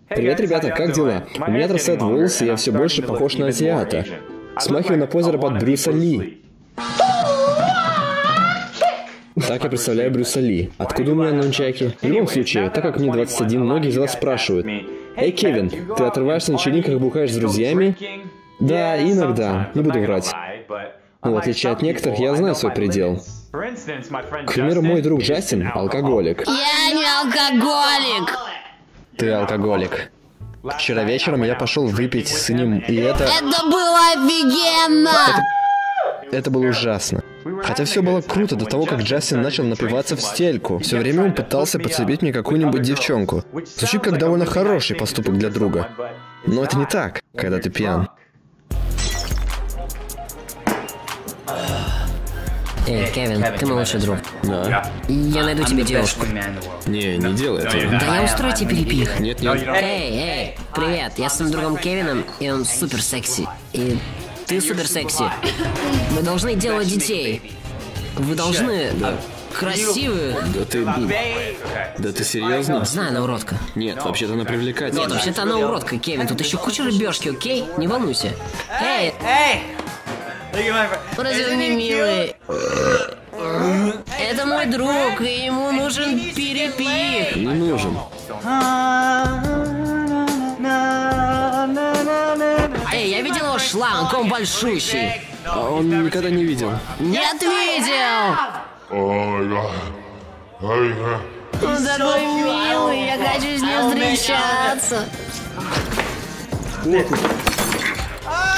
Привет, ребята, как дела? У меня отрастают волосы, и я все больше похож на азиата. Смахиваю на позера под Брюса Ли. Так я представляю Брюса Ли. Откуда у меня нунчаки? В любом случае, так как мне 21, многие из вас спрашивают: «Эй, Кевин, ты отрываешься на вечеринках, бухаешь с друзьями?» Да, иногда. Не буду врать. Но в отличие от некоторых, я знаю свой предел. К примеру, мой друг Джастин – алкоголик. Я не алкоголик! Ты алкоголик. Вчера вечером я пошел выпить с ним, и это было офигенно! Это было ужасно. Хотя все было круто до того, как Джастин начал напиваться в стельку. Все время он пытался подцепить мне какую-нибудь девчонку. Звучит как довольно хороший поступок для друга. Но это не так, когда ты пьян. Эй, Кевин, ты мой лучший друг. Да. Я найду тебе девушку. Не делай этого. Да я устрою тебе перепих. Нет. Эй, привет, я с своим другом Кевином, и он супер секси. И ты супер секси. Вы должны делать детей. Вы должны... Красивые. Да ты серьезно? Знаю, она уродка. Нет, вообще-то она привлекательна. Нет, вообще-то она уродка, Кевин. Тут еще куча рыбешки, окей? Не волнуйся. Эй! Разве он не милый? Это мой друг, и ему нужен перепих. Не нужен. Эй, я видел его шланг, он большущий. А он никогда не видел. Нет, видел! Он такой милый, я хочу с ним встречаться.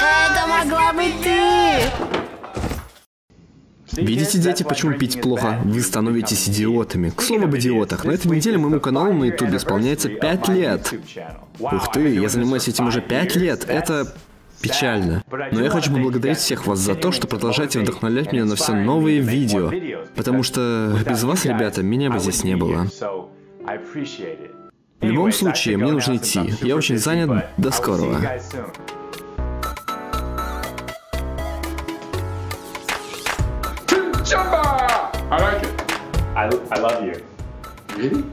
Это могла быть ты! Видите, дети, почему пить плохо? Вы становитесь идиотами. К слову об идиотах, на этой неделе моему каналу на YouTube исполняется 5 лет. Ух ты, я занимаюсь этим уже 5 лет. Это печально. Но я хочу поблагодарить всех вас за то, что продолжаете вдохновлять меня на все новые видео. Потому что без вас, ребята, меня бы здесь не было. В любом случае, мне нужно идти. Я очень занят. До скорого. I like it. I love you. Really?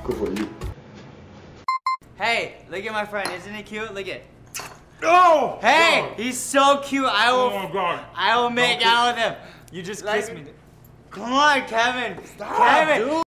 Good for you. Hey, look at my friend. Isn't he cute? Look at. Oh! Hey, God. he's so cute. Oh God! I will make out with him. You just kiss me. Come on, Kevin. Stop, Kevin. Dude.